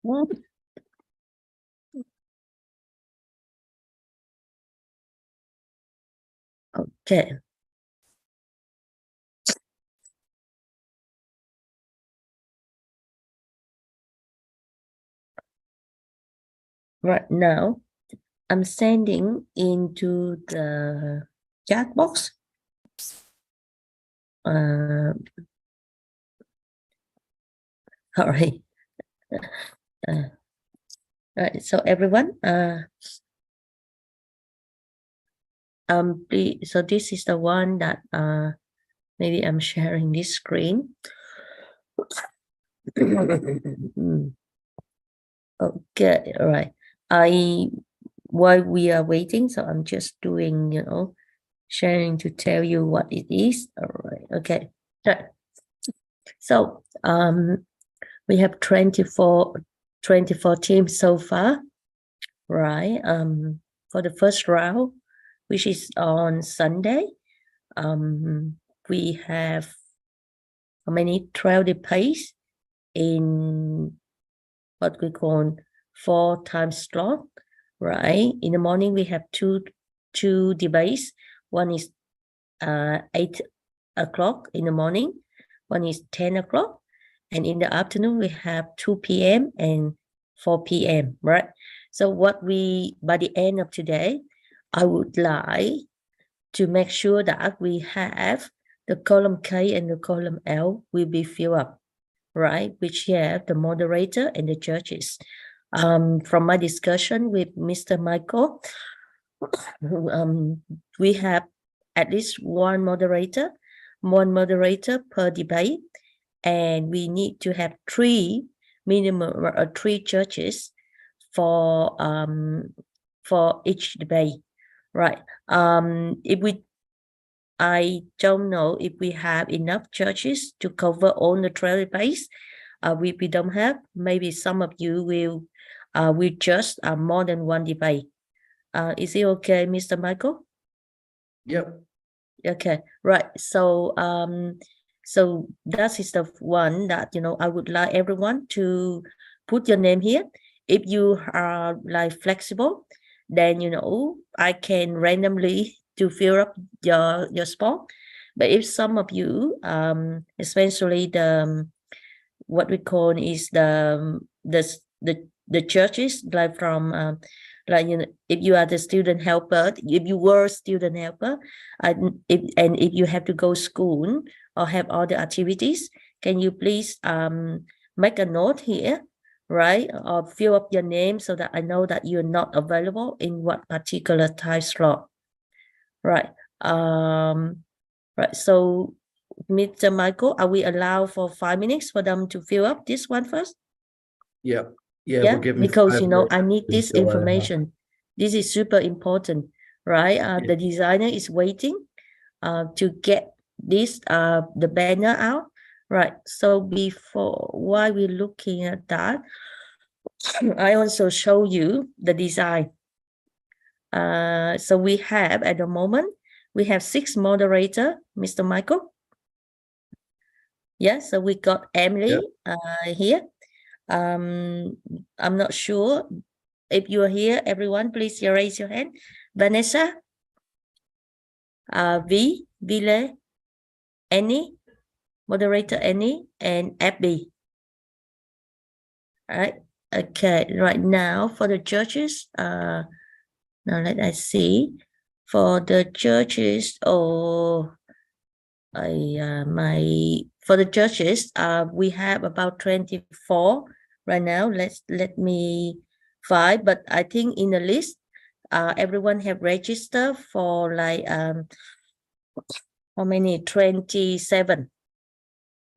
Okay. Right now, I'm sending into the chat box. All right. Right. So everyone, so this is the one that maybe I'm sharing this screen. Okay, all right. While we are waiting, so I'm just doing, sharing to tell you what it is. All right. Okay. So we have 24 teams so far, right? For the first round, which is on Sunday, we have how many 12 debates in what we call 4 time slot, right? In the morning we have two debates. One is 8 o'clock in the morning, one is 10 o'clock, and in the afternoon we have 2 p.m. and 4 p.m., right? So what by the end of today, I would like to make sure that we have the column K and the column L will be filled up, right? Which have the moderator and the judges. From my discussion with Mr. Michael, we have at least one moderator per debate, and we need to have minimum 3 judges for each debate, right? I don't know if we have enough judges to cover all the 12 debates. We don't have. Maybe some of you will judge more than one debate. Is it okay, Mr. Michael? Yep. Okay, right. So so that is the one that I would like everyone to put your name here. If you are like flexible, then I can randomly to fill up your spot. But if some of you, especially the what we call is the churches, like from like if you are the student helper, if you were student helper, if you have to go school or have all the activities, can you please make a note here, right, or fill up your name so that I know that you're not available in what particular time slot, right? Right. So Mr. Michael, are we allowed for 5 minutes for them to fill up this one first? Yeah. Yeah. Yeah, We'll give them because 5 minutes I need this until, information. This is super important, right? The designer is waiting to get this the banner out, right? So while we're looking at that, I also show you the design. So we have at the moment we have 6 moderator, Mr. Michael. Yeah, so we got Emily here. I'm not sure if you are here. Everyone, please raise your hand. Vanessa, Ville, Annie, moderator Annie, and Abby. All right. Okay. Right now for the judges, now let us see. For the judges, for the judges, we have about 24 right now. Let me 5, but I think in the list, everyone have registered for like how many? 27.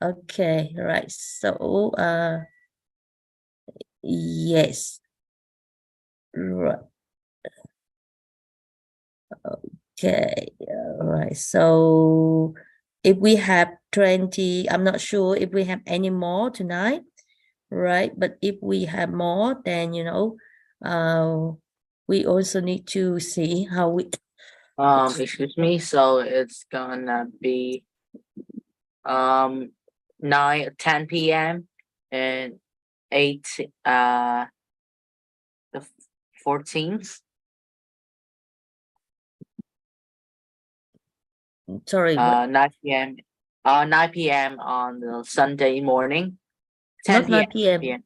Okay, right. So yes. Right. Okay, right. So if we have 20, I'm not sure if we have any more tonight, right? But if we have more, then we also need to see how we Excuse me, so it's gonna be 9 10 p.m. and the 14th, Sorry, what? 9 p.m. 9 p.m. on the Sunday morning. 10 Not 9 p.m. p.m.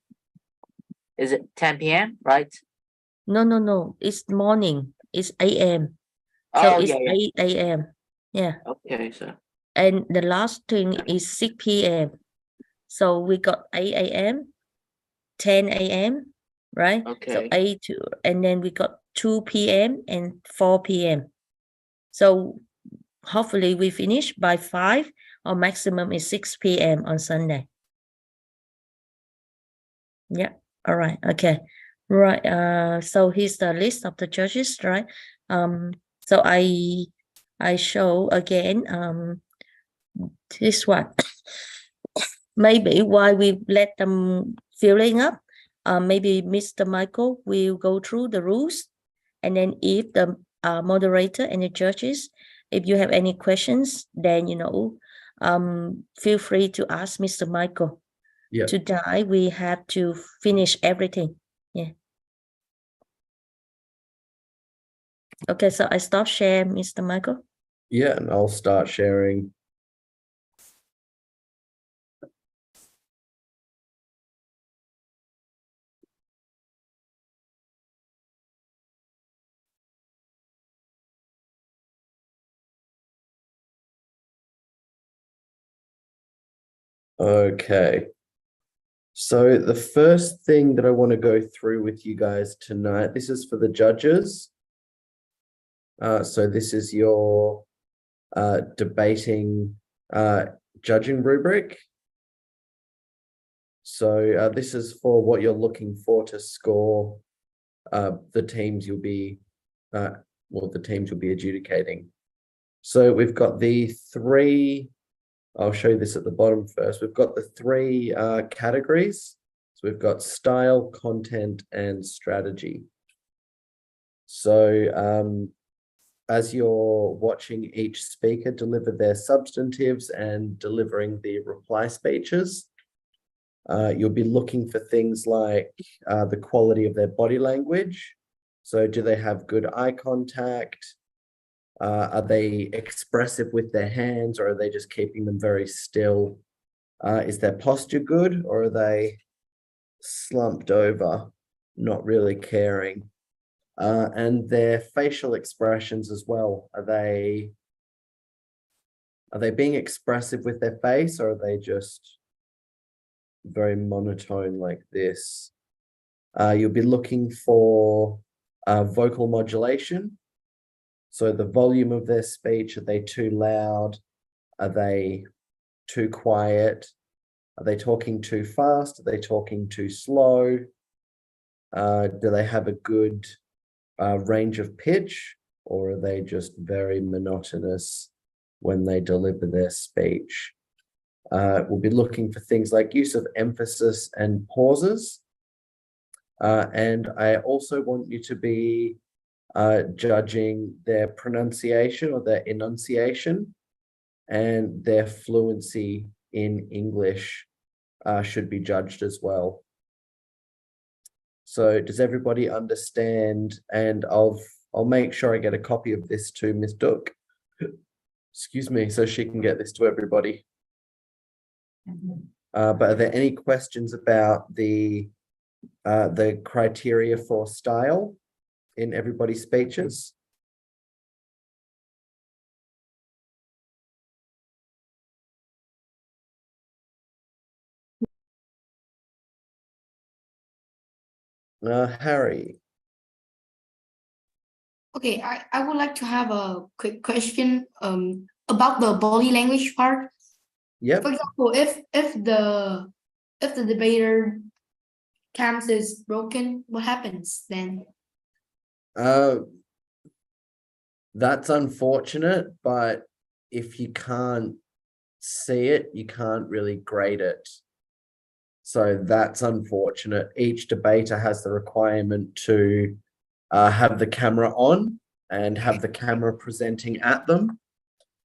Is it 10 p.m. right? No. It's morning. It's a.m. So Oh it's yeah, 8 a.m. Yeah. okay, so And the last thing is 6 p.m. So we got 8 a.m., 10 a.m., right? So okay. 8 to, and then we got 2 p.m. and 4 p.m. So hopefully we finish by 5 or maximum is 6 p.m. on Sunday. Yeah. All right. Okay. Right. So here's the list of the judges, right? So I show again this one. Maybe while we let them filling up, maybe Mr. Michael will go through the rules, and then if the moderator and the judges, if you have any questions, then feel free to ask Mr. Michael. Yeah. Today we have to finish everything. Yeah. Okay, so I stop share, Mr. Michael. Yeah, and I'll start sharing. Okay. So the first thing that I want to go through with you guys tonight, this is for the judges. So this is your debating judging rubric. So this is for what you're looking for to score the teams you'll be adjudicating. So we've got the three, I'll show you this at the bottom first. We've got the three categories. So we've got style, content, and strategy. So as you're watching each speaker deliver their substantives and delivering the reply speeches, you'll be looking for things like the quality of their body language. So do they have good eye contact? Are they expressive with their hands, or are they just keeping them very still? Is their posture good, or are they slumped over, not really caring? And their facial expressions as well. Are they being expressive with their face, or are they just very monotone like this? You'll be looking for vocal modulation. So the volume of their speech, are they too loud? Are they too quiet? Are they talking too fast? Are they talking too slow? Do they have a good range of pitch, or are they just very monotonous when they deliver their speech? We'll be looking for things like use of emphasis and pauses. And I also want you to be judging their pronunciation or their enunciation, and their fluency in English should be judged as well. So does everybody understand? And I'll make sure I get a copy of this to Miss Duck. Excuse me, so she can get this to everybody. But are there any questions about the criteria for style in everybody's speeches? Harry. Okay, I would like to have a quick question about the body language part. Yep. For example, if the debater cams is broken, what happens then? That's unfortunate, but if you can't see it, you can't really grade it. So that's unfortunate. Each debater has the requirement to have the camera on and have the camera presenting at them.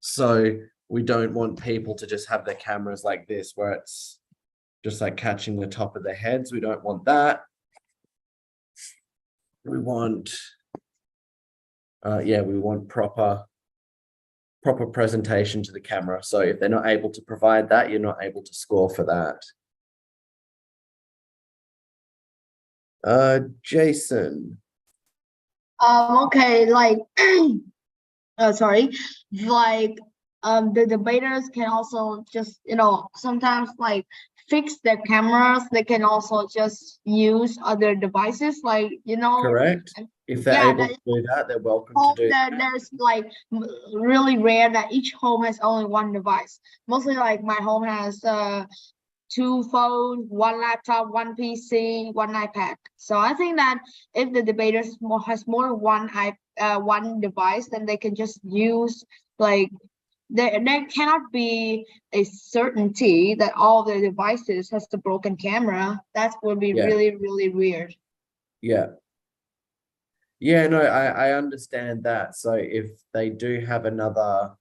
So we don't want people to just have their cameras like this, where it's just like catching the top of their heads. We don't want that. We want, we want proper presentation to the camera. So if they're not able to provide that, you're not able to score for that. Jason. Okay, like, sorry, like, the debaters can also just, sometimes like fix their cameras. They can also just use other devices, like, Correct. If they're yeah, able to do that, they're welcome to home do that that. there's like really rare that each home has only one device. Mostly like my home has 2 phones, 1 laptop, 1 PC, 1 iPad. So I think that if the debaters has more than one device, then they can just use, like, there cannot be a certainty that all the devices has the broken camera. That would be Yeah. really, really weird. Yeah. Yeah, no, I understand that. So if they do have another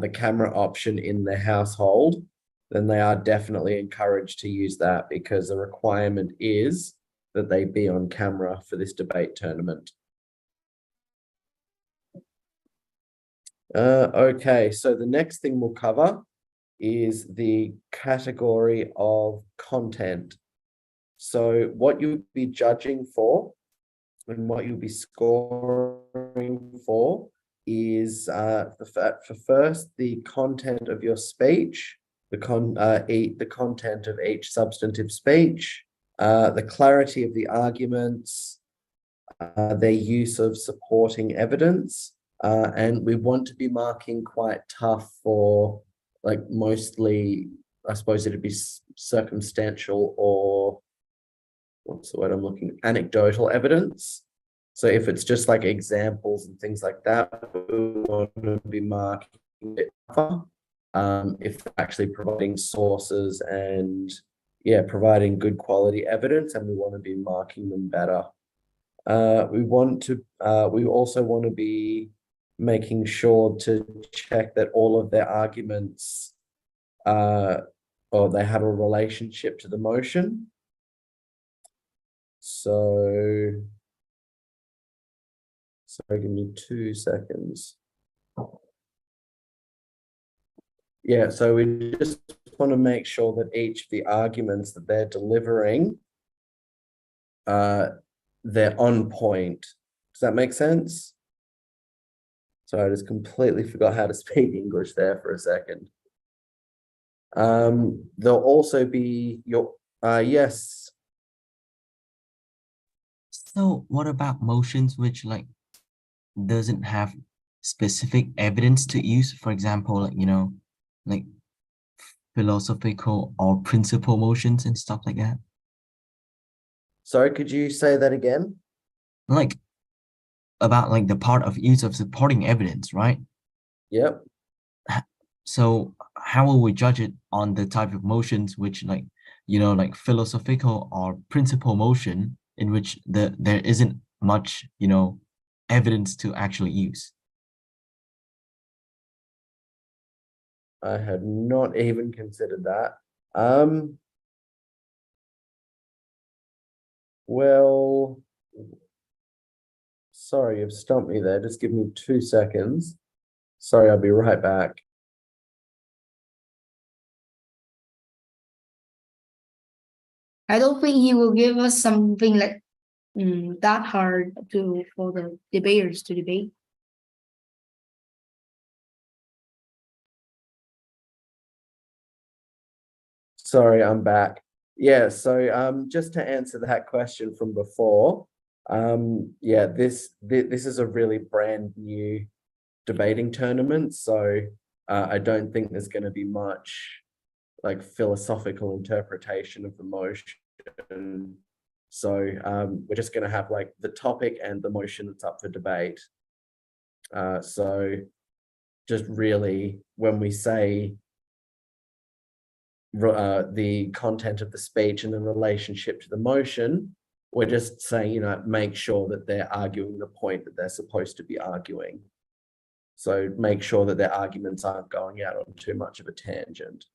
camera option in their household, then they are definitely encouraged to use that, because the requirement is that they be on camera for this debate tournament. Okay, so the next thing we'll cover is the category of content. So what you'll be judging for and what you'll be scoring for is for first the content of your speech, the content of each substantive speech, the clarity of the arguments, their use of supporting evidence, and we want to be marking quite tough for, like, mostly, I suppose it'd be circumstantial, or what's the word I'm looking, anecdotal evidence. So if it's just like examples and things like that, we want to be marking it tougher. If they're actually providing sources and providing good quality evidence, and we want to be marking them better. We also want to be making sure to check that all of their arguments or they have a relationship to the motion. So give me 2 seconds. Yeah, so we just want to make sure that each of the arguments that they're delivering, they're on point. Does that make sense? Sorry, I just completely forgot how to speak English there for a second. There'll also be your, yes. So what about motions which, like, doesn't have specific evidence to use? For example, like, like philosophical or principle motions and stuff like that. Sorry, could you say that again? Like, about like the part of use of supporting evidence, right? Yep. So how will we judge it on the type of motions which, like, like philosophical or principle motion, in which there isn't much, evidence to actually use? I had not even considered that. Well, sorry, you've stumped me there. Just give me 2 seconds. Sorry, I'll be right back. I don't think he will give us something like that hard for the debaters to debate. Sorry, I'm back. Yeah, so just to answer that question from before, this is a really brand new debating tournament, so I don't think there's going to be much like philosophical interpretation of the motion. So we're just going to have like the topic and the motion that's up for debate. So just really, when we say the content of the speech and the relationship to the motion, we're just saying, make sure that they're arguing the point that they're supposed to be arguing. So make sure that their arguments aren't going out on too much of a tangent.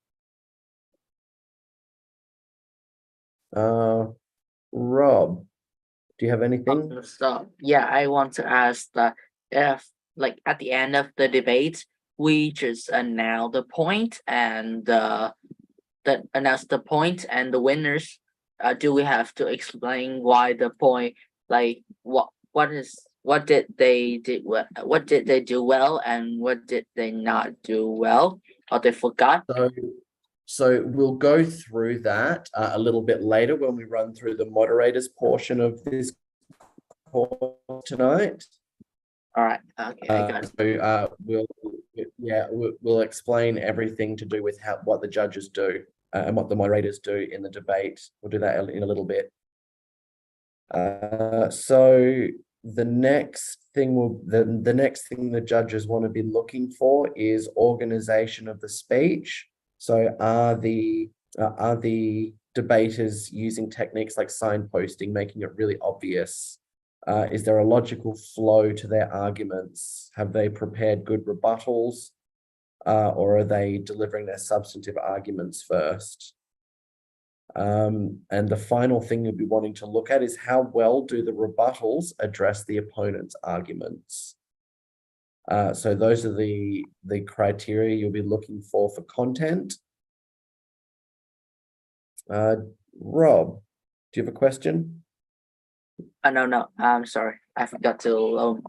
Rob, do you have anything? So yeah, I want to ask that if like at the end of the debate, we just announce the point and announce the point and the winners. Do we have to explain why the point, like what did they what did they do well and what did they not do well or they forgot? So we'll go through that a little bit later when we run through the moderators portion of this course tonight. All right, okay, I got it. So we'll explain everything to do with what the judges do and what the moderators do in the debate. We'll do that in a little bit. So the next thing the next thing the judges want to be looking for is organization of the speech. So are the debaters using techniques like signposting, making it really obvious? Is there a logical flow to their arguments? Have they prepared good rebuttals? Or are they delivering their substantive arguments first? And the final thing you'll be wanting to look at is how well do the rebuttals address the opponent's arguments? So those are the criteria you'll be looking for content. Rob, do you have a question? No, I'm sorry. I forgot to lower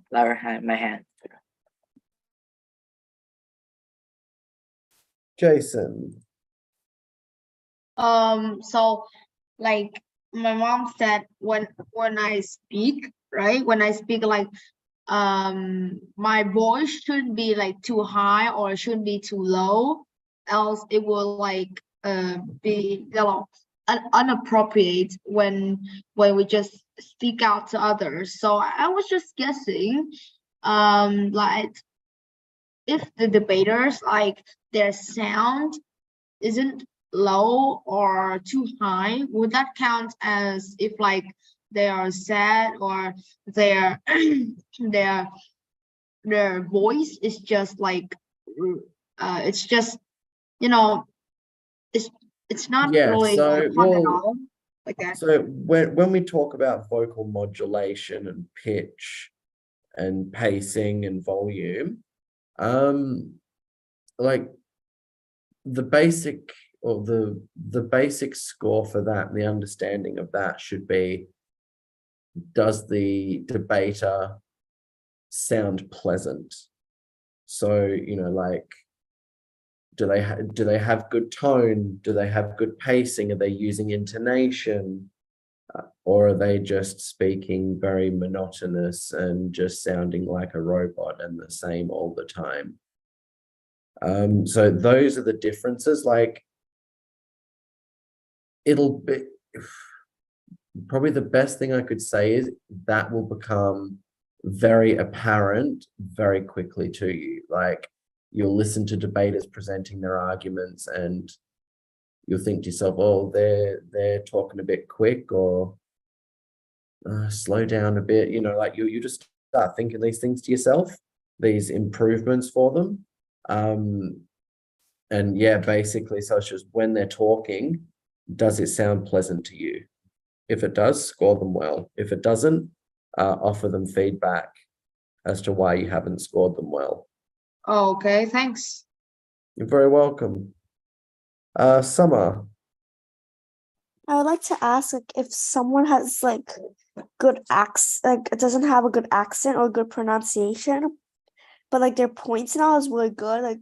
my hand. Jason. So like my mom said, when I speak, right? When I speak, like my voice shouldn't be like too high or shouldn't be too low, else it will like be, you know, inappropriate when we just speak out to others. So I was just guessing, like if the debaters, like their sound isn't low or too high, would that count as if like they are sad, or their their voice is just like it's just, you know, it's not really like fun at all, like that. So when we talk about vocal modulation and pitch and pacing and volume, like the basic or the basic score for that, the understanding of that should be, does the debater sound pleasant? So, you know, like, do they have good tone? Do they have good pacing? Are they using intonation? Or are they just speaking very monotonous and just sounding like a robot and the same all the time? So those are the differences. Like, it'll be probably the best thing I could say is that will become very apparent very quickly to you. Like, you'll listen to debaters presenting their arguments and you'll think to yourself, oh, they're talking a bit quick, or slow down a bit, you know, like you just start thinking these things to yourself, these improvements for them. And yeah, basically, so it's just when they're talking, does it sound pleasant to you? If it does, score them well. If it doesn't, offer them feedback as to why you haven't scored them well. Okay, thanks. You're very welcome. Summer. I would like to ask, like, if someone has like good like doesn't have a good accent or good pronunciation, but like their points and all is really good, like,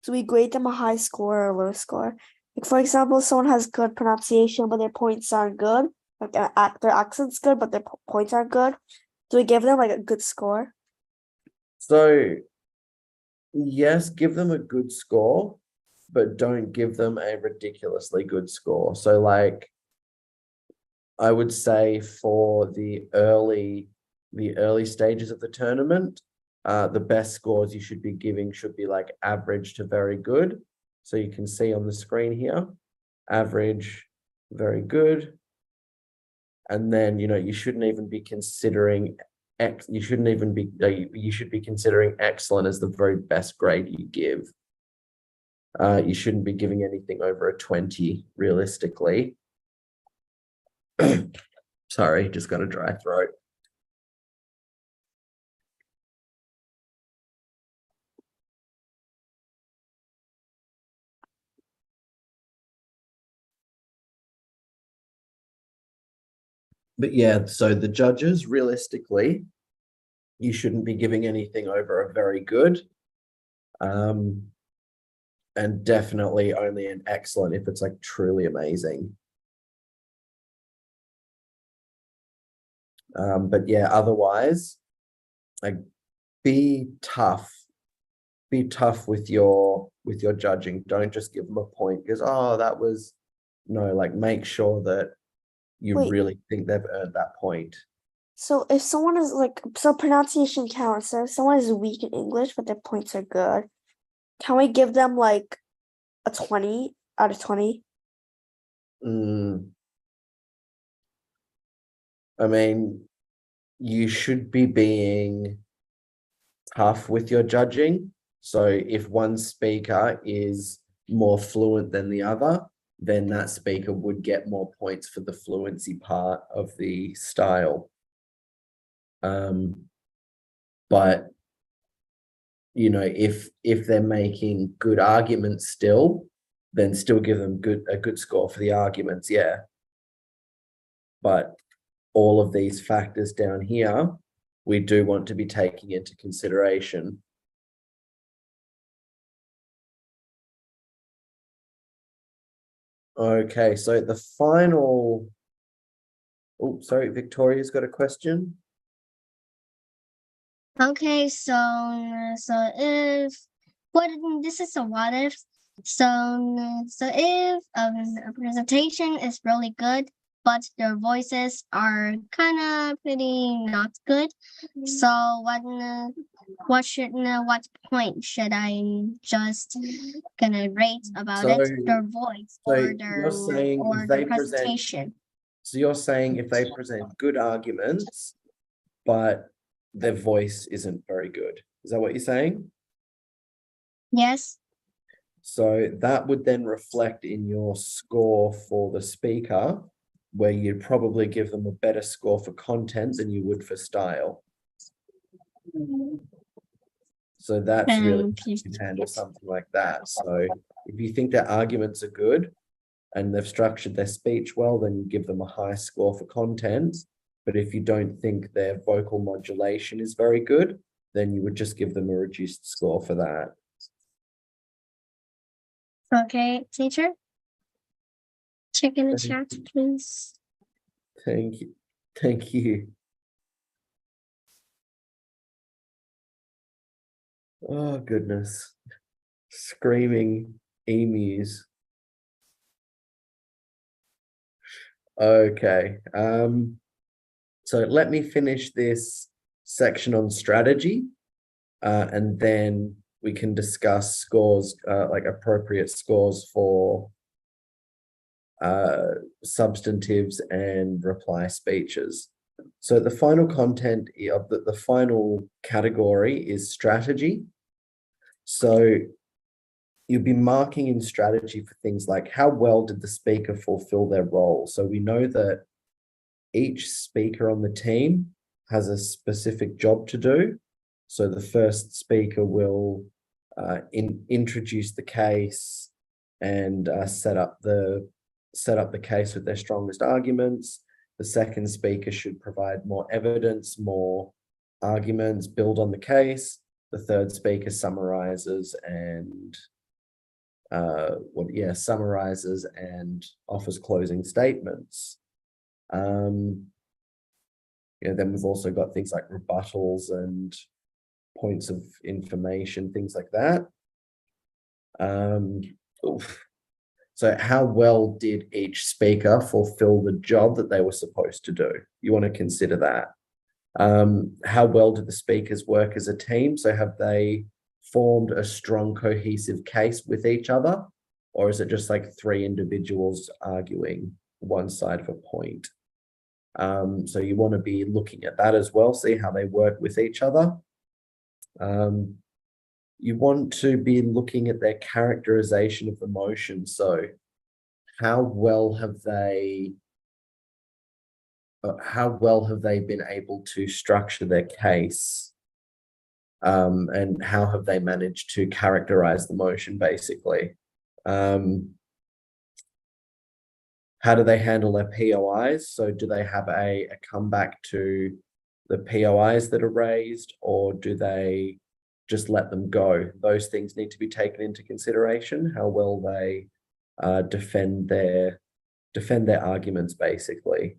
do we grade them a high score or a low score? Like, for example, someone has good pronunciation but their points aren't good, like their accent's good but their points aren't good. Do we give them like a good score? So yes, give them a good score, but don't give them a ridiculously good score. So like, I would say for the early stages of the tournament, the best scores you should be giving should be like average to very good. So you can see on the screen here, average, very good. And then, you know, you shouldn't even be considering you should be considering excellent as the very best grade you give. You shouldn't be giving anything over a 20 realistically. Sorry, just got a dry throat. But yeah, so the judges, realistically, you shouldn't be giving anything over a very good. And definitely only an excellent if it's like truly amazing. But yeah, otherwise, like be tough. Be tough with your judging. Don't just give them a point because that was no, like make sure that you Wait. really think they've earned that point. So if someone is like, so pronunciation counts. So if someone is weak in English, but their points are good, can we give them like a 20 out of 20? I mean, you should be being tough with your judging. So if one speaker is more fluent than the other, then that speaker would get more points for the fluency part of the style. But you know, if they're making good arguments still, then still give them a good score for the arguments, yeah. But all of these factors down here, we do want to be taking into consideration. Okay, so the final. Oh, sorry, Victoria's got a question. Okay, so if what this is a what if. So if a presentation is really good, but their voices are kind of pretty not good. So what point should I just gonna rate about So- it? Their voice so or their you're saying or if the they present- presentation. So you're saying if they present good arguments, but their voice isn't very good. Is that what you're saying? Yes. So that would then reflect in your score for the speaker, where you'd probably give them a better score for content than you would for style. So that's really you can handle something like that. So if you think their arguments are good and they've structured their speech well, then you give them a high score for content. But if you don't think their vocal modulation is very good, then you would just give them a reduced score for that. Okay, teacher. Check in the Okay. chat, please. Thank you. Thank you. Oh, goodness. Screaming emus. Okay. So let me finish this section on strategy, and then we can discuss scores, like appropriate scores for substantives and reply speeches. So the final content of the final category is strategy. So you'll be marking in strategy for things like how well did the speaker fulfill their role? So we know that each speaker on the team has a specific job to do. So the first speaker will introduce the case and set up the case with their strongest arguments. The second speaker should provide more evidence, more arguments, build on the case. The third speaker summarizes and summarizes and offers closing statements. Then we've also got things like rebuttals and points of information, things like that. So how well did each speaker fulfill the job that they were supposed to do? You want to consider that. How well did the speakers work as a team? So have they formed a strong, cohesive case with each other? Or is it just like three individuals arguing one side of a point? So you want to be looking at that as well, see how they work with each other. You want to be looking at their characterization of emotion. So how well have they how well have they been able to structure their case? And how have they managed to characterize the motion, basically? How do they handle their POIs? So do they have a comeback to the POIs that are raised, or do they just let them go? Those things need to be taken into consideration, how well they defend their arguments, basically.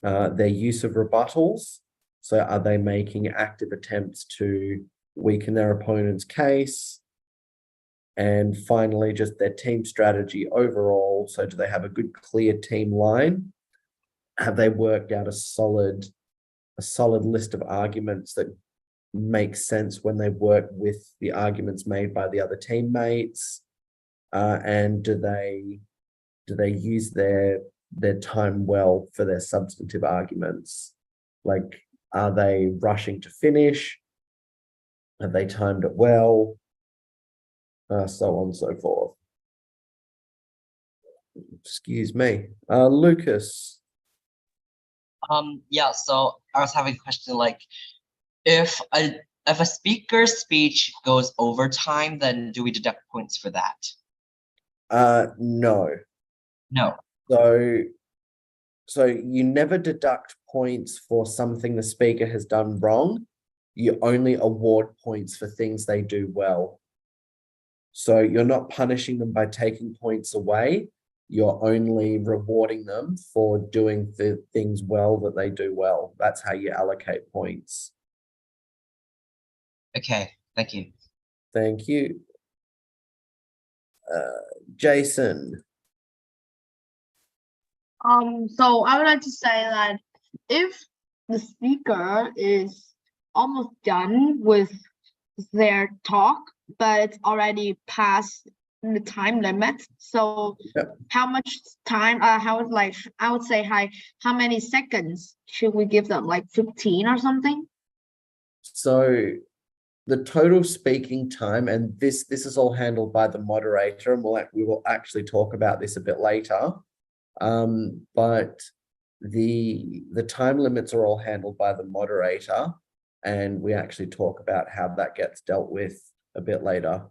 Their use of rebuttals. So are they making active attempts to weaken their opponent's case? And finally, just their team strategy overall. So do they have a good, clear team line? Have they worked out a solid list of arguments that make sense when they work with the arguments made by the other teammates? And do they use their time well for their substantive arguments? Like, are they rushing to finish? Have they timed it well? So on and so forth. Excuse me. Lucas. Yeah, so I was having a question like, if a speaker's speech goes over time, then do we deduct points for that? No. No. So you never deduct points for something the speaker has done wrong. You only award points for things they do well. So you're not punishing them by taking points away. You're only rewarding them for doing the things well that they do well. That's how you allocate points. Okay, thank you. Thank you. Jason. So I would like to say that if the speaker is almost done with their talk, but it's already past the time limit, so Yep. how much time, I would say how many seconds should we give them, like 15 or something? So the total speaking time, and this is all handled by the moderator, and we will actually talk about this a bit later. But the time limits are all handled by the moderator, and we actually talk about how that gets dealt with a bit later.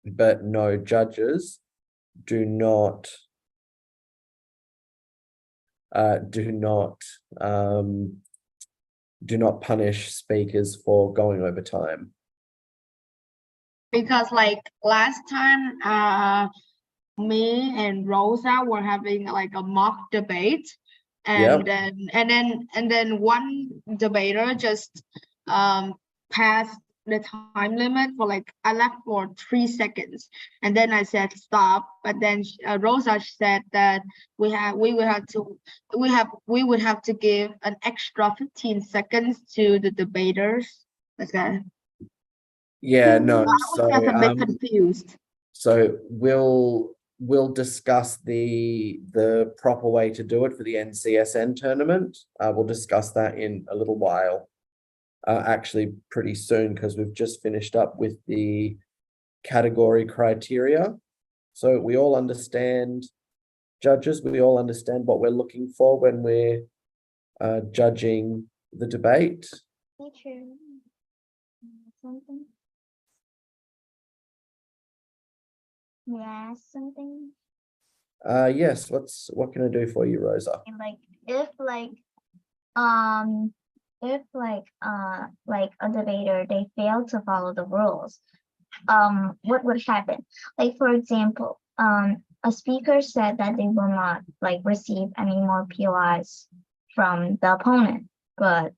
But no, judges do not punish speakers for going over time. Because like last time, me and Rosa were having like a mock debate, and then one debater just passed the time limit for like, I left for 3 seconds, and then I said stop, but then Rosa said that we would have to give an extra 15 seconds to the debaters. Like that. Yeah, no. I was just a bit confused. So we'll discuss the proper way to do it for the NCSN tournament. We'll discuss that in a little while. Actually pretty soon, because we've just finished up with the category criteria. So we all understand, judges, we all understand what we're looking for when we're judging the debate. Teacher, something? May I ask something? Yes, what can I do for you, Rosa? And like, if a debater, they fail to follow the rules, what would happen? Like, for example, a speaker said that they will not like receive any more POIs from the opponent, but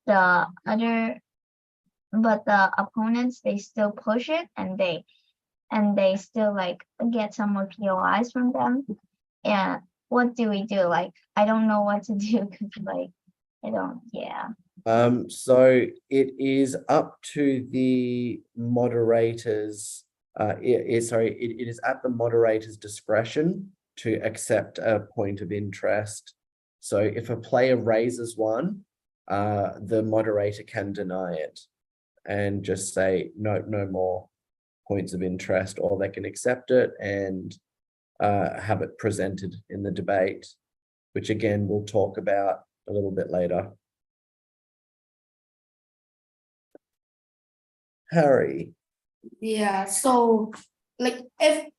the opponents, they still push it, and they still like get some more POIs from them. And what do we do? Like, I don't know what to do, because like So it is up to the moderators. It is at the moderator's discretion to accept a point of interest. So if a player raises one, the moderator can deny it and just say no more points of interest, or they can accept it and have it presented in the debate, which again we'll talk about a little bit later. Harry. Yeah, so like if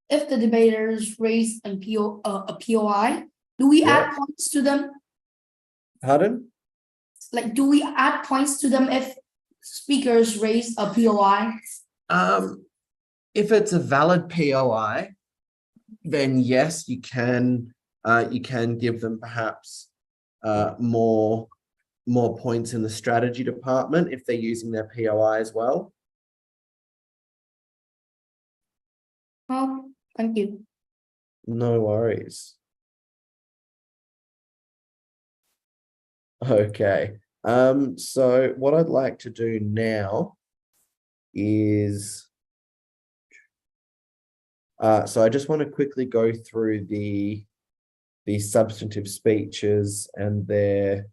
the debaters raise a POI, do we Yeah. add points to them? Pardon? Like, do we add points to them if speakers raise a POI? If it's a valid POI, then yes, you can give them perhaps more points in the strategy department if they're using their POI as well. Oh, thank you. No worries. Okay. So what I'd like to do now is so I just want to quickly go through the substantive speeches and their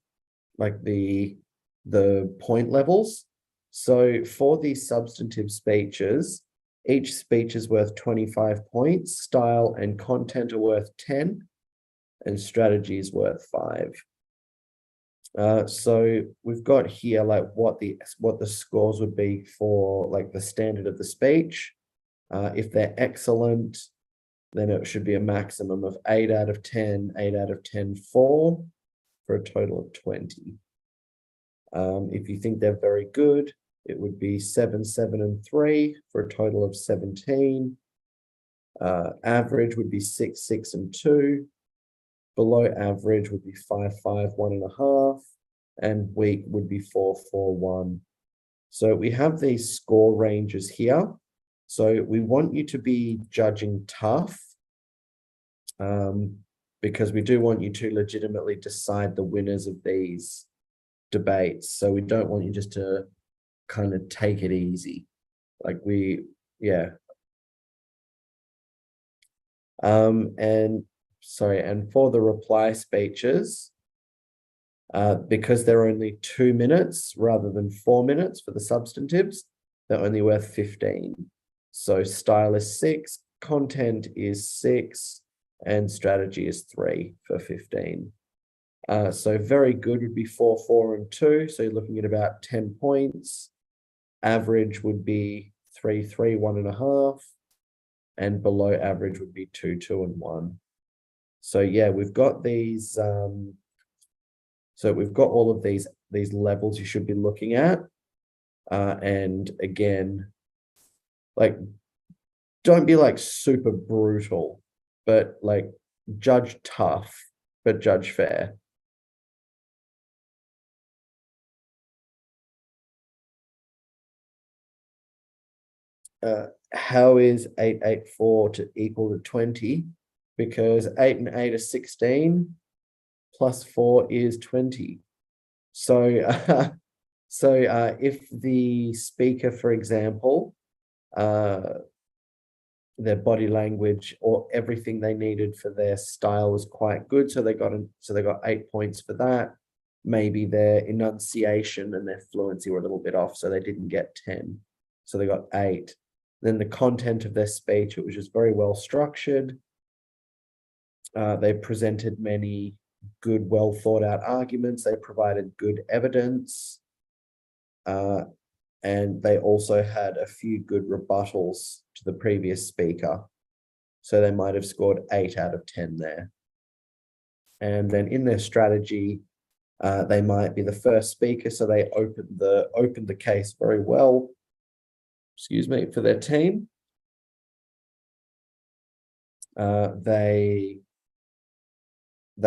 like the point levels. So for these substantive speeches, each speech is worth 25 points, style and content are worth 10, and strategy is worth 5. So we've got here like what the scores would be for like the standard of the speech. If they're excellent, then it should be a maximum of 8 out of 10, 8 out of 10, 4, for a total of 20. If you think they're very good, it would be 7, 7, and 3 for a total of 17. Average would be 6, 6, and 2. Below average would be 5, 5, 1.5, and weak would be 4, 4, 1. So we have these score ranges here. So we want you to be judging tough, because we do want you to legitimately decide the winners of these debates. So we don't want you just to kind of take it easy. Like yeah. And for the reply speeches, because they're only 2 minutes rather than 4 minutes for the substantives, they're only worth 15. So style is 6, content is 6, and strategy is 3 for 15. So very good would be 4, 4, and 2. So you're looking at about 10 points. Average would be 3, 3, 1.5. And below average would be 2, 2, and 1. So yeah, we've got these. So we've got all of these levels you should be looking at. And again, like, don't be like super brutal, but like judge tough, but judge fair. How is 8, 8, 4 to equal to 20? Because 8 and 8 are 16, plus 4 is 20. So, if the speaker, for example, their body language or everything they needed for their style was quite good, so they got 8 points for that. Maybe their enunciation and their fluency were a little bit off, so they didn't get 10. So they got 8. Then the content of their speech, it was just very well structured. They presented many good, well thought out arguments. They provided good evidence. And they also had a few good rebuttals to the previous speaker. So they might have scored 8 out of 10 there. And then in their strategy, they might be the first speaker, so they opened the case very well, for their team. They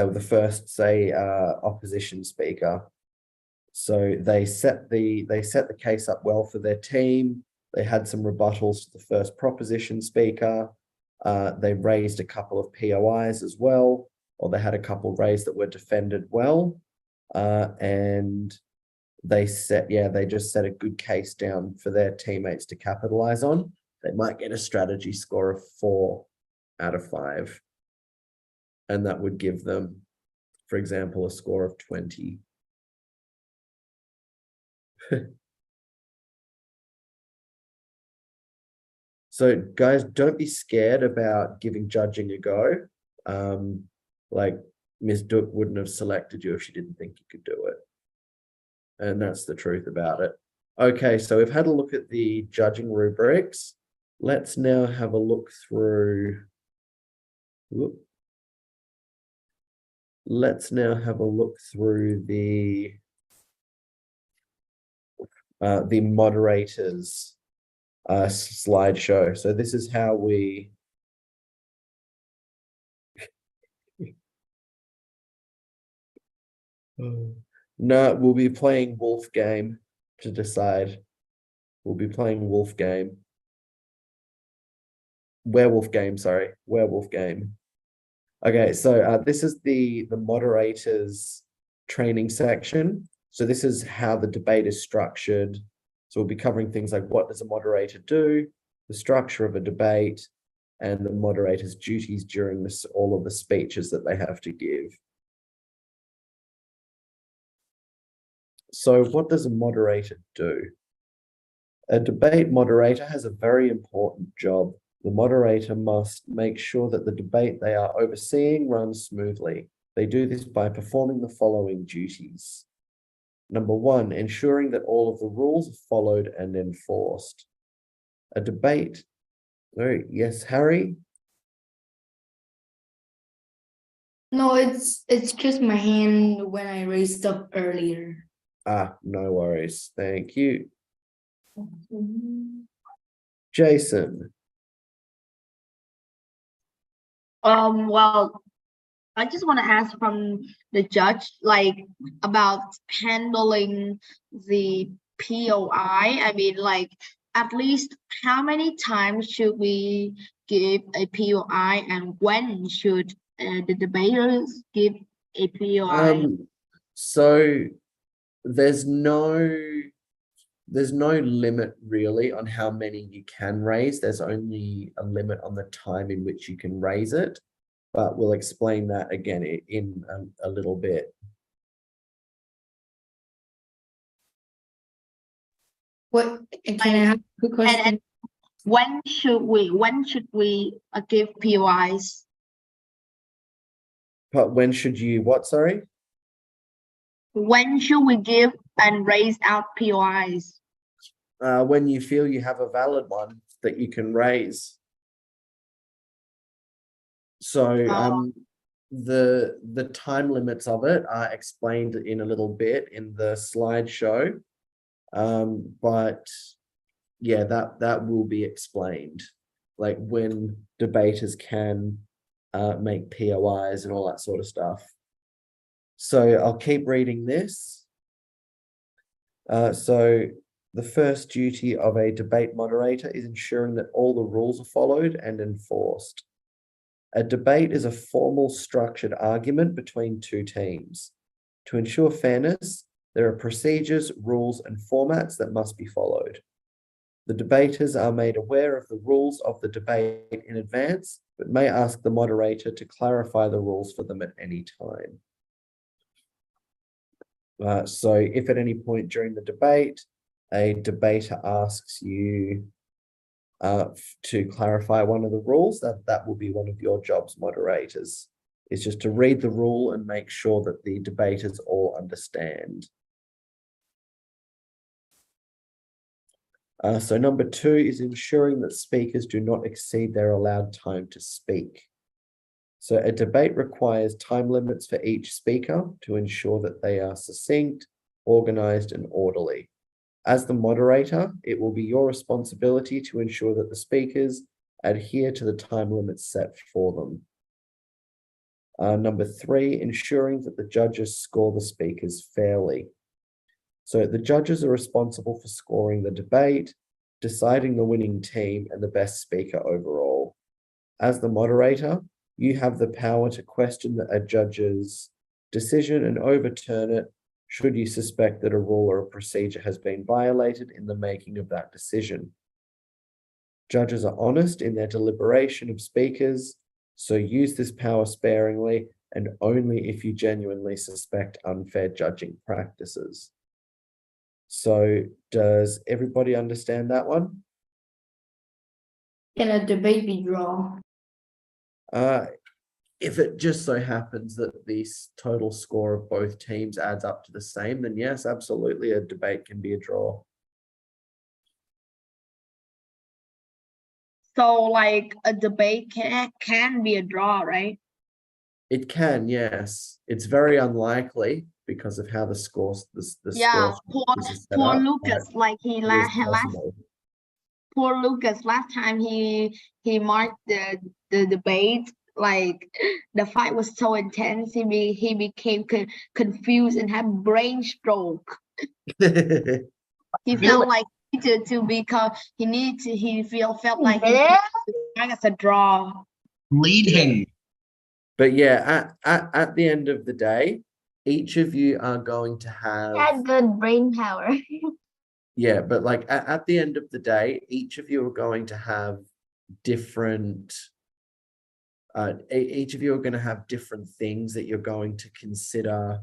were the first, say, opposition speaker. So they set the case up well for their team. They had some rebuttals to the first proposition speaker. They raised a couple of POIs as well, or they had a couple raised that were defended well. And they just set a good case down for their teammates to capitalize on. They might get a strategy score of 4 out of 5. And that would give them, for example, a score of 20. So guys, don't be scared about giving judging a go. Like Ms. Duke wouldn't have selected you if she didn't think you could do it. And that's the truth about it. Okay, so we've had a look at the judging rubrics. Let's now have a look through. Let's now have a look through the moderators slideshow. So this is how we no, we'll be playing Wolf Game to decide. We'll be playing Wolf Game. Werewolf Game, sorry. Werewolf Game. Okay, so this is the moderators training section. So this is how the debate is structured. So we'll be covering things like what does a moderator do, the structure of a debate, and the moderator's duties during this, all of the speeches that they have to give. So what does a moderator do? A debate moderator has a very important job. The moderator must make sure that the debate they are overseeing runs smoothly. They do this by performing the following duties. Number one, ensuring that all of the rules are followed and enforced. A debate. Oh, yes, Harry? No, it's just my hand when I raised up earlier. Ah, no worries. Thank you. Jason. Well, I just want to ask from the judge, like about handling the POI. I mean, like at least how many times should we give a POI, and when should the debaters give a POI? So there's no limit really on how many you can raise. There's only a limit on the time in which you can raise it, but we'll explain that again in a little bit. What can I have a quick question? And when should we give POIs? But when should you what, sorry? When should we give and raise out POIs? When you feel you have a valid one that you can raise. So the time limits of it are explained in a little bit in the slideshow. But yeah, that will be explained, like when debaters can make POIs and all that sort of stuff. So I'll keep reading this. So the first duty of a debate moderator is ensuring that all the rules are followed and enforced. A debate is a formal, structured argument between two teams. To ensure fairness, there are procedures, rules, and formats that must be followed. The debaters are made aware of the rules of the debate in advance, but may ask the moderator to clarify the rules for them at any time. So if at any point during the debate, a debater asks you to clarify one of the rules, that will be one of your jobs, moderators. It's just to read the rule and make sure that the debaters all understand. So number two is ensuring that speakers do not exceed their allowed time to speak. So a debate requires time limits for each speaker to ensure that they are succinct, organized, and orderly. As the moderator, it will be your responsibility to ensure that the speakers adhere to the time limits set for them. Number three, ensuring that the judges score the speakers fairly. So the judges are responsible for scoring the debate, deciding the winning team, and the best speaker overall. As the moderator, you have the power to question a judge's decision and overturn it should you suspect that a rule or a procedure has been violated in the making of that decision. Judges are honest in their deliberation of speakers, so use this power sparingly and only if you genuinely suspect unfair judging practices. So does everybody understand that one? Can a debate be drawn? If it just so happens that the total score of both teams adds up to the same, then yes, absolutely, a debate can be a draw. So like a debate can be a draw, right? It can, yes. It's very unlikely because of how the scores, the Yeah, score is set poor up, Lucas, like he but it is last possible. poor Lucas last time he marked the debate, like the fight was so intense he became confused and had brain stroke. He felt like he needed to become he felt like he needed to mark as a draw. Bleeding. But yeah, at the end of the day, each of you are going to have, Had good brain power. yeah, but like at the end of the day, each of you are going to have different, each of you are going to have different things that you're going to consider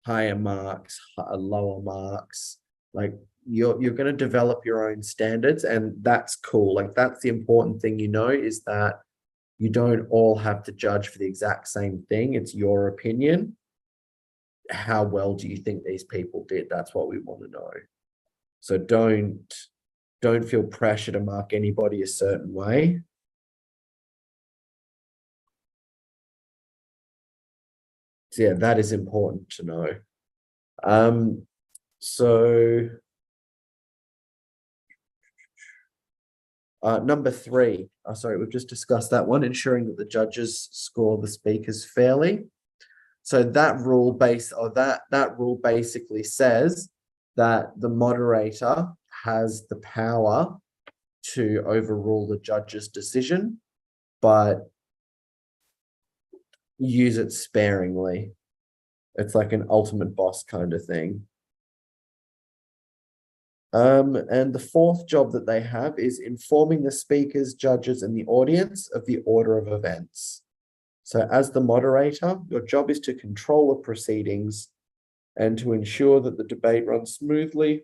higher marks, lower marks. Like you're going to develop your own standards, and that's cool. Like that's the important thing, is that you don't all have to judge for the exact same thing. It's your opinion. How well do you think these people did? That's what we want to know. So don't feel pressure to mark anybody a certain way. So yeah, that is important to know. So number 3, sorry, we've just discussed that one, ensuring that the judges score the speakers fairly. So that rule basically says that the moderator has the power to overrule the judge's decision, but use it sparingly. It's like an ultimate boss kind of thing. And the 4th job that they have is informing the speakers, judges, and the audience of the order of events. So as the moderator, your job is to control the proceedings and to ensure that the debate runs smoothly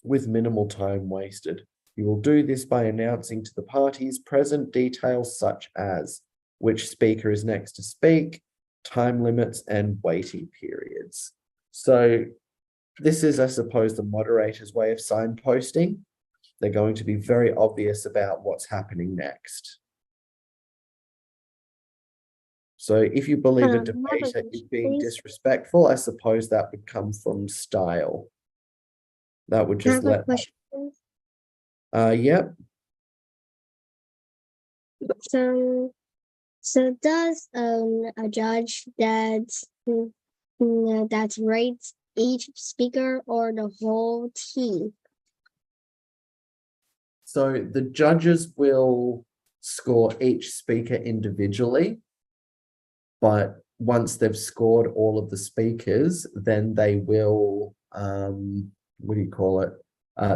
with minimal time wasted. You will do this by announcing to the parties present details such as which speaker is next to speak, time limits, and waiting periods. So this is, I suppose, the moderator's way of signposting. They're going to be very obvious about what's happening next. So if you believe a debater is being disrespectful, I suppose that would come from style. That would just let. Yep. So does a judge that rates each speaker or the whole team? So the judges will score each speaker individually, but once they've scored all of the speakers, then they will, what do you call it?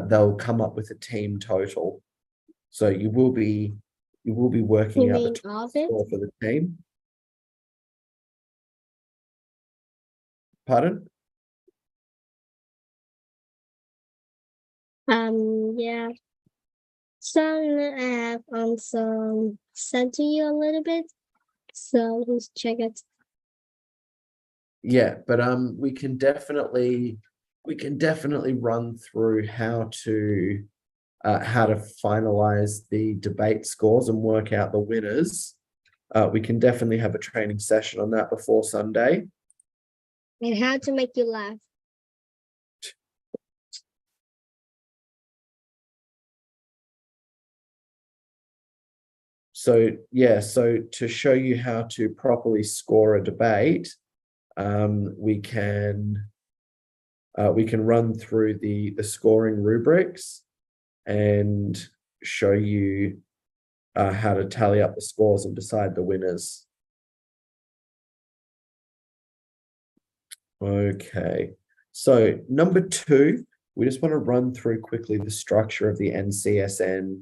They'll come up with a team total. So you will be working out the total score for the team. Pardon? Yeah. So I have also sent to you a little bit. So let's check it. Yeah, but we can definitely run through how to finalize the debate scores and work out the winners. We can definitely have a training session on that before Sunday. And how to make you laugh. So yeah, so to show you how to properly score a debate, we can run through the scoring rubrics and show you how to tally up the scores and decide the winners. Okay, so number 2, we just want to run through quickly the structure of the NCSN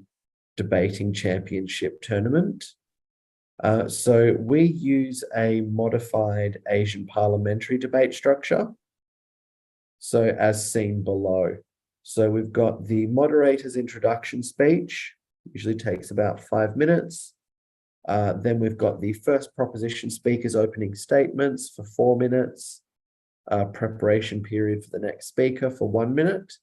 Debating Championship Tournament. So we use a modified Asian parliamentary debate structure. So as seen below. So we've got the moderator's introduction speech, Usually takes about 5 minutes. Then we've got the first proposition speaker's opening statements for 4 minutes. Preparation period for the next speaker for 1 minute.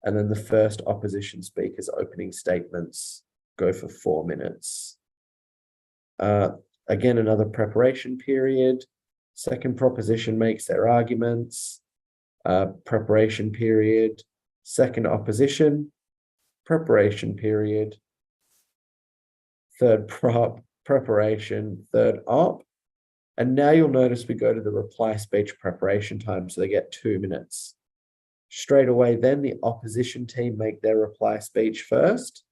And then the first opposition speaker's opening statements go for 4 minutes. Again, another preparation period. Second proposition makes their arguments. Preparation period. Second opposition. Preparation period. Third prop. Preparation. Third op. And now you'll notice we go to the reply speech preparation time, so they get 2 minutes. Straight away then, the opposition team make their reply speech first.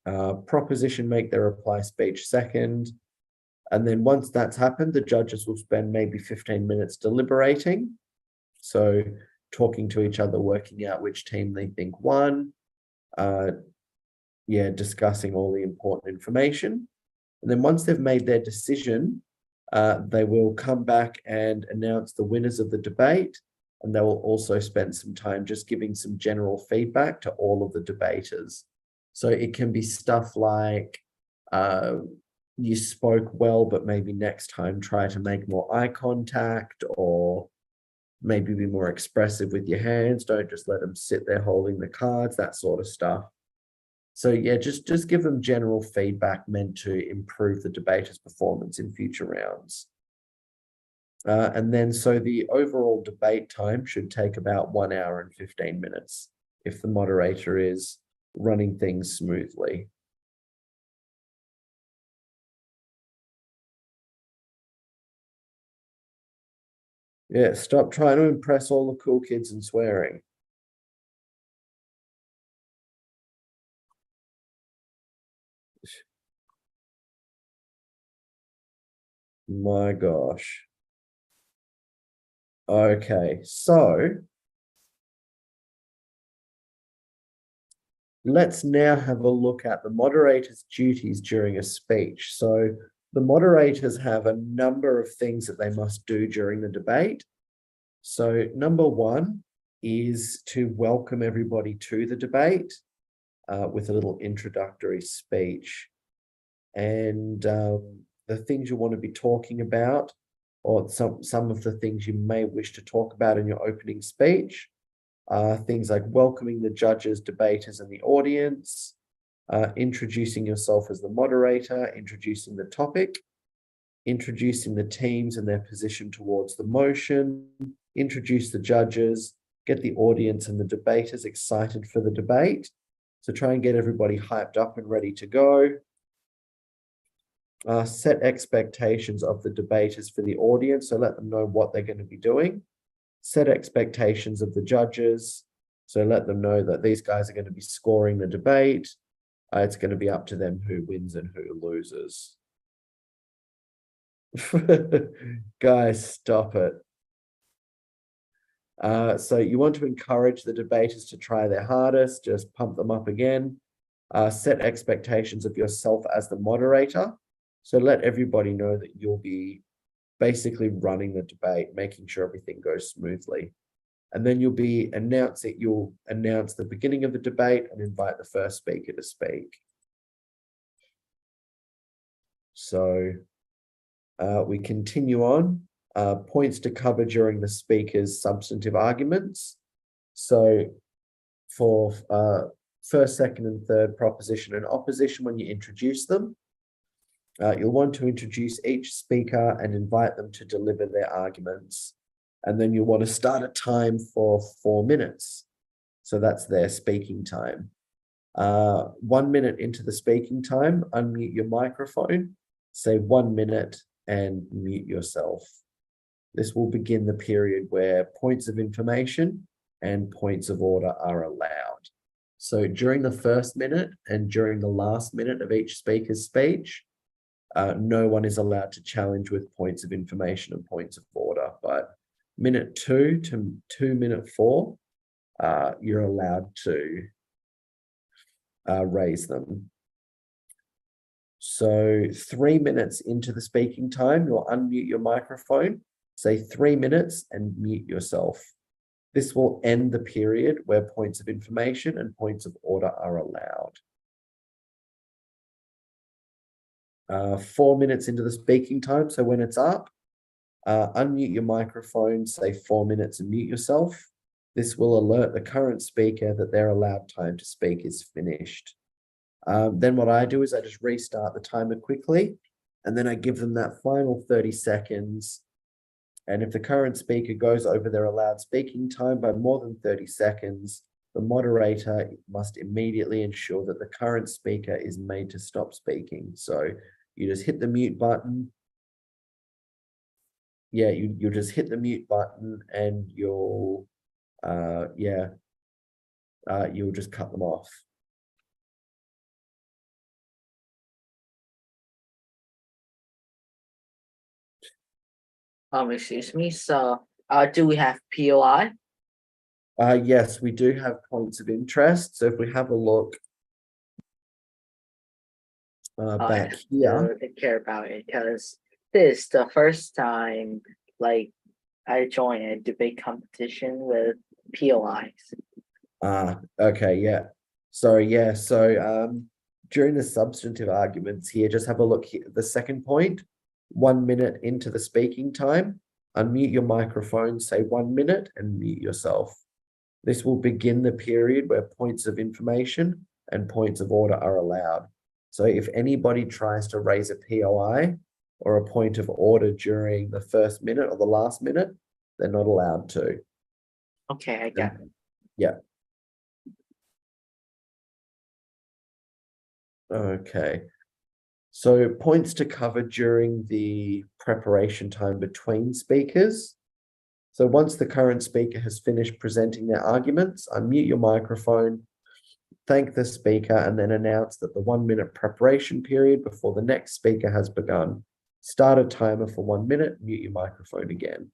Proposition make their reply speech second. And then once that's happened, the judges will spend maybe 15 minutes deliberating. So talking to each other, working out which team they think won. Discussing all the important information. And then once they've made their decision, they will come back and announce the winners of the debate. And they will also spend some time just giving some general feedback to all of the debaters. So it can be stuff like, you spoke well, but maybe next time try to make more eye contact, or maybe be more expressive with your hands. Don't just let them sit there holding the cards, that sort of stuff. So yeah, just give them general feedback meant to improve the debater's performance in future rounds. And then so the overall debate time should take about 1 hour and 15 minutes if the moderator is running things smoothly. Yeah, stop trying to impress all the cool kids and swearing. My gosh. Okay, so let's now have a look at the moderator's duties during a speech. So the moderators have a number of things that they must do during the debate. So number one is to welcome everybody to the debate with a little introductory speech. And the things you want to be talking about, or some of the things you may wish to talk about in your opening speech, things like welcoming the judges, debaters, and the audience, introducing yourself as the moderator, introducing the topic, introducing the teams and their position towards the motion, introduce the judges, get the audience and the debaters excited for the debate. So try and get everybody hyped up and ready to go. Set expectations of the debaters for the audience, so let them know what they're going to be doing. Set expectations of the judges, so let them know that these guys are going to be scoring the debate. It's going to be up to them who wins and who loses. Guys, stop it. So you want to encourage the debaters to try their hardest, just pump them up again. Set expectations of yourself as the moderator. So let everybody know that you'll be basically running the debate, making sure everything goes smoothly. And then you'll announce the beginning of the debate and invite the first speaker to speak. So we continue on. Points to cover during the speaker's substantive arguments. So for first, second, and third proposition and opposition, when you introduce them, you'll want to introduce each speaker and invite them to deliver their arguments. And then you'll want to start a time for 4 minutes. So that's their speaking time. 1 minute into the speaking time, unmute your microphone, say 1 minute and mute yourself. This will begin the period where points of information and points of order are allowed. So during the first minute and during the last minute of each speaker's speech, no one is allowed to challenge with points of information and points of order, but minute 2 to minute 4, you're allowed to raise them. So 3 minutes into the speaking time, you'll unmute your microphone, say 3 minutes and mute yourself. This will end the period where points of information and points of order are allowed. 4 minutes into the speaking time, so when it's up, unmute your microphone, say 4 minutes and mute yourself. This will alert the current speaker that their allowed time to speak is finished. Then what I do is I just restart the timer quickly, and then I give them that final 30 seconds. And if the current speaker goes over their allowed speaking time by more than 30 seconds, the moderator must immediately ensure that the current speaker is made to stop speaking. So you just hit the mute button. Yeah, you just hit the mute button and you'll you'll just cut them off. Excuse me. So, do we have POI? Yes, we do have points of interest. So if we have a look back here. I care about it because this is the first time like I joined a debate competition with POIs. Okay, yeah. Sorry, yeah. So during the substantive arguments here, just have a look here. The second point, 1 minute into the speaking time, unmute your microphone, say 1 minute and mute yourself. This will begin the period where points of information and points of order are allowed. So if anybody tries to raise a POI or a point of order during the first minute or the last minute, they're not allowed to. Okay, I got it. Yeah. Okay. So points to cover during the preparation time between speakers. So once the current speaker has finished presenting their arguments, unmute your microphone, thank the speaker, and then announce that the 1 minute preparation period before the next speaker has begun. Start a timer for 1 minute, mute your microphone again.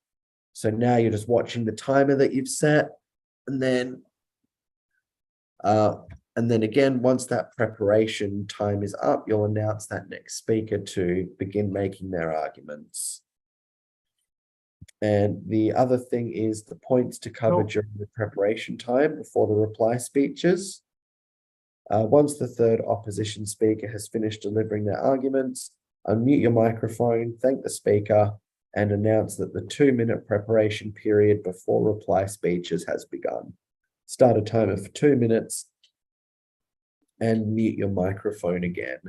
So now you're just watching the timer that you've set, and then again, once that preparation time is up, you'll announce that next speaker to begin making their arguments. And the other thing is the points to cover during the preparation time before the reply speeches. Once the third opposition speaker has finished delivering their arguments, unmute your microphone, thank the speaker, and announce that the 2 minute preparation period before reply speeches has begun. Start a timer for 2 minutes and mute your microphone again.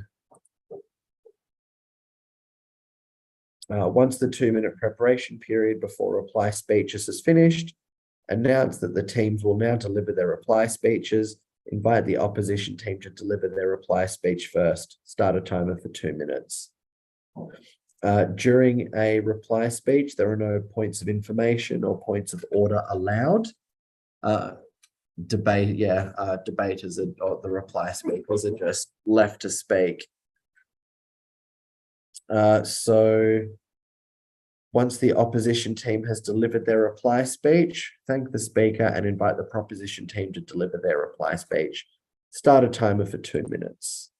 Once the 2 minute preparation period before reply speeches is finished, announce that the teams will now deliver their reply speeches. Invite the opposition team to deliver their reply speech first. Start a timer for 2 minutes. During a reply speech, there are no points of information or points of order allowed. Debaters or the reply speakers are just left to speak. So once the opposition team has delivered their reply speech, thank the speaker and invite the proposition team to deliver their reply speech. Start a timer for 2 minutes.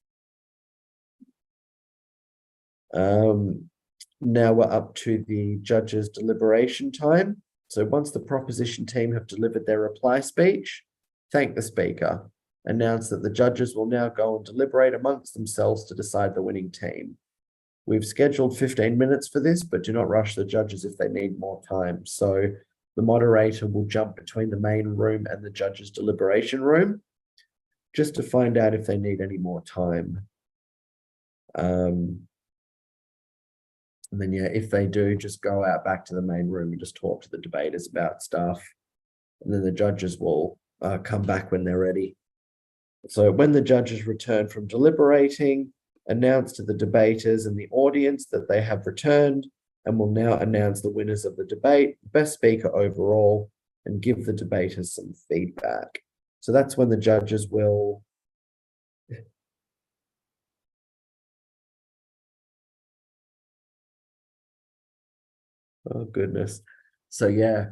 Now we're up to the judges' deliberation time. So once the proposition team have delivered their reply speech, thank the speaker. Announce that the judges will now go and deliberate amongst themselves to decide the winning team. We've scheduled 15 minutes for this, but do not rush the judges if they need more time. So the moderator will jump between the main room and the judges' deliberation room just to find out if they need any more time. And then, yeah, if they do, just go out back to the main room and just talk to the debaters about stuff. And then the judges will come back when they're ready. So when the judges return from deliberating, announce to the debaters and the audience that they have returned, and will now announce the winners of the debate, best speaker overall, and give the debaters some feedback. So that's when the judges will oh goodness. So yeah,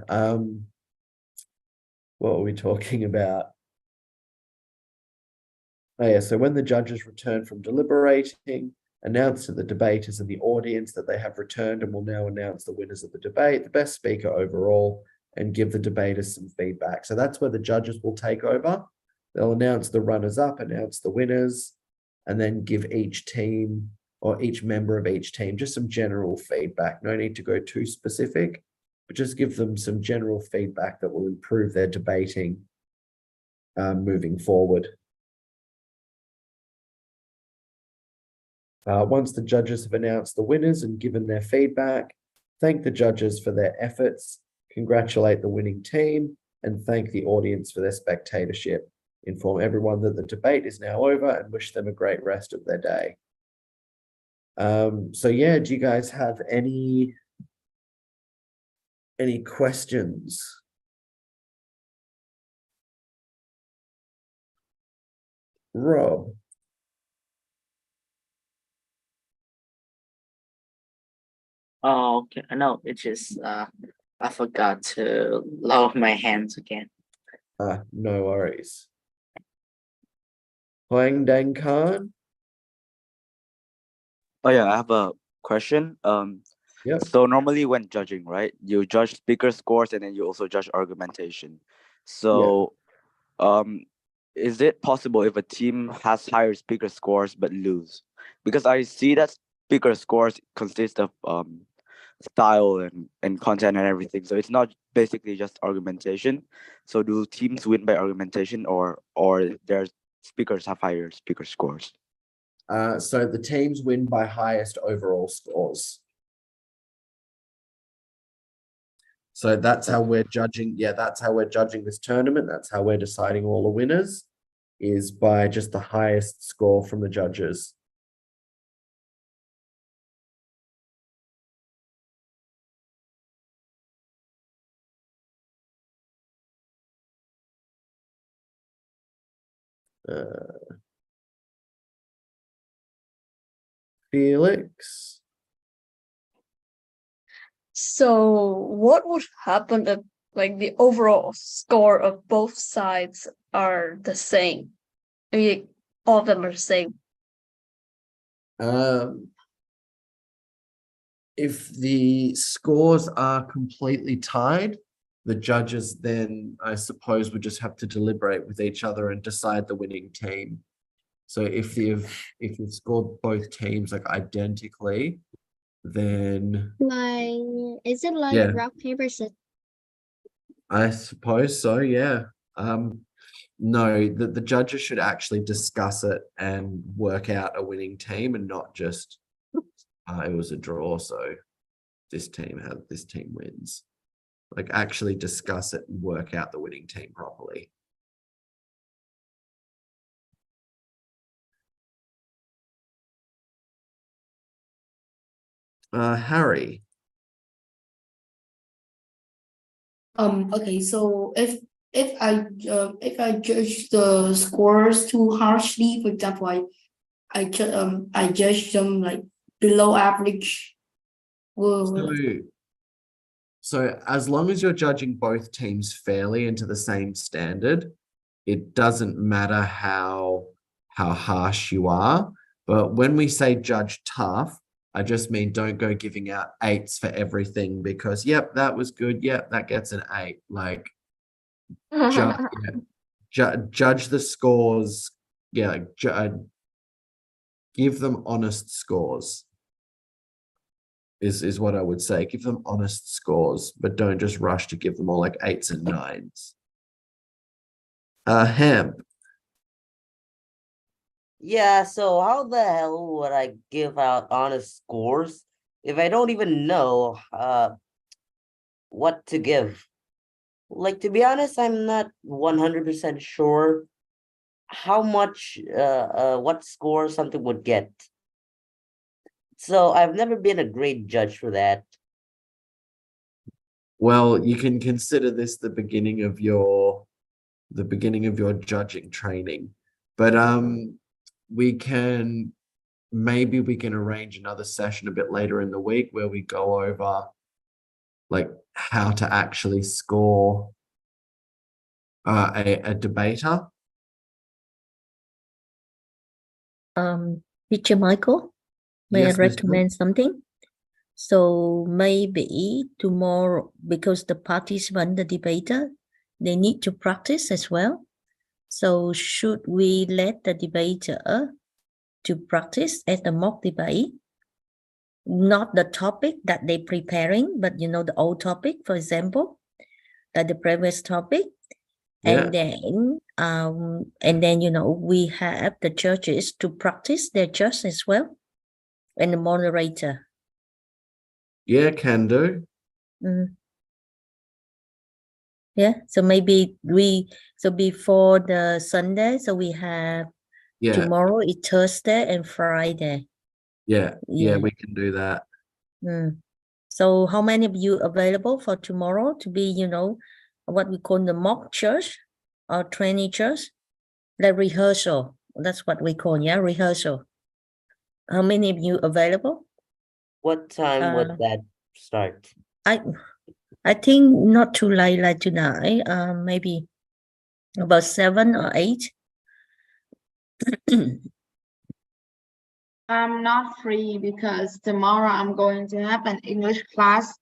what are we talking about? Oh yeah, so when the judges return from deliberating, announce to the debaters and the audience that they have returned, and will now announce the winners of the debate, the best speaker overall, and give the debaters some feedback. So that's where the judges will take over. They'll announce the runners up, announce the winners, and then give each team or each member of each team just some general feedback. No need to go too specific, but just give them some general feedback that will improve their debating moving forward. Once the judges have announced the winners and given their feedback, thank the judges for their efforts, congratulate the winning team, and thank the audience for their spectatorship. Inform everyone that the debate is now over and wish them a great rest of their day. So yeah, do you guys have any questions? Rob? Oh, okay. No, it's just I forgot to lower my hands again. No worries. Huang Dang Khan? Oh yeah, I have a question. Yep. So normally when judging, right, you judge speaker scores and then you also judge argumentation. So, is it possible if a team has higher speaker scores but lose? Because I see that speaker scores consist of style and content and everything. So it's not basically just argumentation. So do teams win by argumentation or their speakers have higher speaker scores? So the teams win by highest overall scores. So that's how we're judging. Yeah, that's how we're judging this tournament. That's how we're deciding all the winners, is by just the highest score from the judges. Felix? So what would happen if like the overall score of both sides are the same? I mean, all of them are the same. If the scores are completely tied, the judges then, I suppose, would just have to deliberate with each other and decide the winning team. So if you've scored both teams like identically, then Like, is it like Yeah. rock, paper, scissors? I suppose so, yeah. No, the judges should actually discuss it and work out a winning team and not just it was a draw, so this team wins. Like actually discuss it and work out the winning team properly. Harry. Okay, so if I judge the scores too harshly, for example, I judge them like below average. So as long as you're judging both teams fairly and to the same standard, it doesn't matter how harsh you are. But when we say judge tough, I just mean don't go giving out 8s for everything because yep, that was good. Yep, that gets an 8. Like judge the scores. Yeah, like, give them honest scores. Is what I would say. Give them honest scores, but don't just rush to give them all like 8s and 9s. Hemp. Yeah, so how the hell would I give out honest scores if I don't even know what to give? Like, to be honest, I'm not 100% sure how much what score something would get. So I've never been a great judge for that. Well, you can consider this the beginning of your judging training. But maybe we can arrange another session a bit later in the week where we go over like how to actually score a debater. Teacher Michael, may I Yes, Miss Wood? recommend something? So maybe tomorrow, because the participant, the debater, they need to practice as well. So should we let the debater to practice at the mock debate? Not the topic that they're preparing, but the old topic, for example, like the previous topic. Yeah. And then we have the judges to practice their judge as well, and the moderator. Yeah, can do. Yeah, so maybe so before the Sunday, so we have Yeah. tomorrow is Thursday and Friday. Yeah. Yeah. We can do that. So how many of you available for tomorrow to be, what we call the mock church or training church? The rehearsal. That's what we call, rehearsal. How many of you available? What time would that start? I think not too late like tonight. Maybe about 7 or 8. I'm not free because tomorrow I'm going to have an English class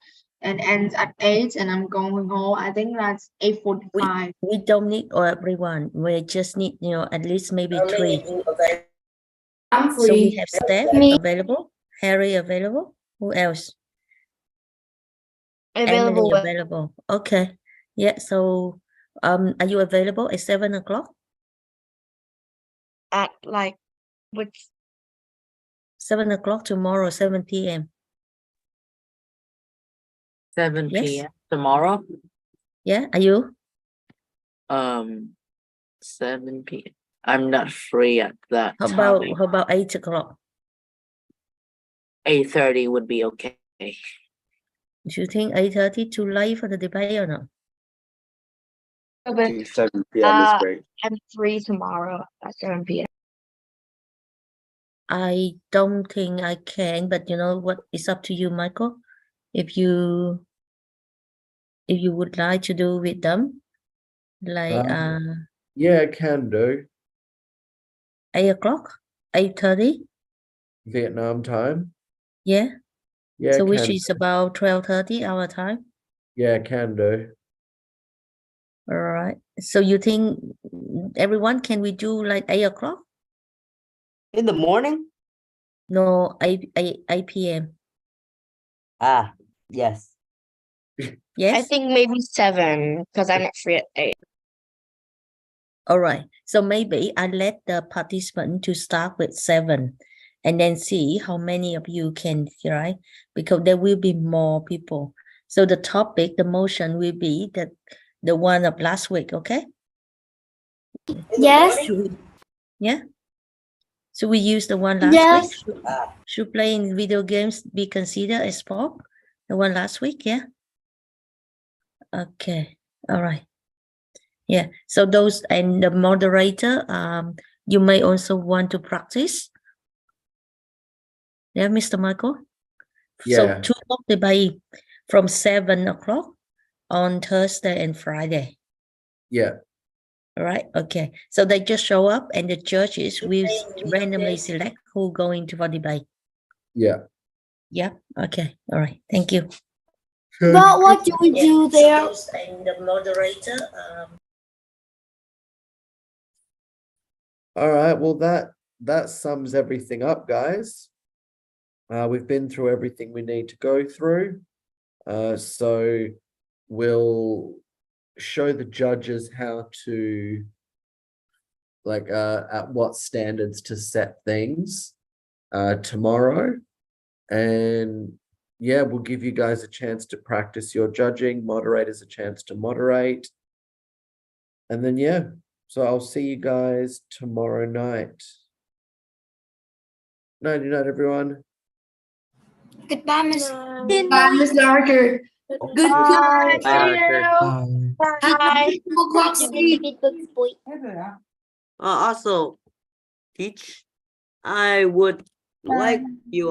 and ends at 8 and I'm going home. I think that's 8:45. We don't need everyone. We just need, at least maybe 3. I'm So we free. have Steph available, Harry available. Who else? Available. Emily available. Okay. Yeah. So, are you available at 7 o'clock? At like which 7 o'clock tomorrow, 7 p.m. 7 Yes. p.m. tomorrow. Yeah. Are you? 7 p.m. I'm not free at that How time. about 8 o'clock? 8:30 would be okay. Do you think 8:30 too late for the debate or not? I think 7 p.m. is great. I'm free tomorrow at 7 p.m. I don't think I can, but you know what? It's up to you, Michael. If you would like to do with them, like Yeah, can do. 8 o'clock, 8:30. Vietnam time. Yeah. Yeah, So which can is about 12:30 our time. Yeah, can do. All right. So you think everyone can we do like 8 o'clock? In the morning? No, 8 p.m. Ah, yes. Yes. I think maybe 7 because I'm not free at 8. All right. So maybe I let the participant to start with 7 and then see how many of you can, right? Because there will be more people. So the topic, the motion will be the one of last week, okay? Yes. Yeah. So we use the one last Yes. week. Should playing video games be considered as sport? The one last week, yeah? Okay. All right. Yeah. So those and the moderator, you may also want to practice. Yeah, Mr. Michael. Yeah. So 2 o'clock debate from 7 o'clock on Thursday and Friday. Yeah. All right. Okay. So they just show up and the judges will randomly select who going to for debate. Yeah. Yeah. Okay. All right. Thank you. But what do we do there? And the moderator, All right. Well, that sums everything up, guys. We've been through everything we need to go through. So we'll show the judges how to at what standards to set things tomorrow. And yeah, we'll give you guys a chance to practice your judging, moderators a chance to moderate. And then yeah, so I'll see you guys tomorrow night. Night, everyone. Goodbye, Miss. Good Goodbye, Miss Larker. Good Bye. night. Bye. 2 o'clock sleep. Also, Teach, I would like you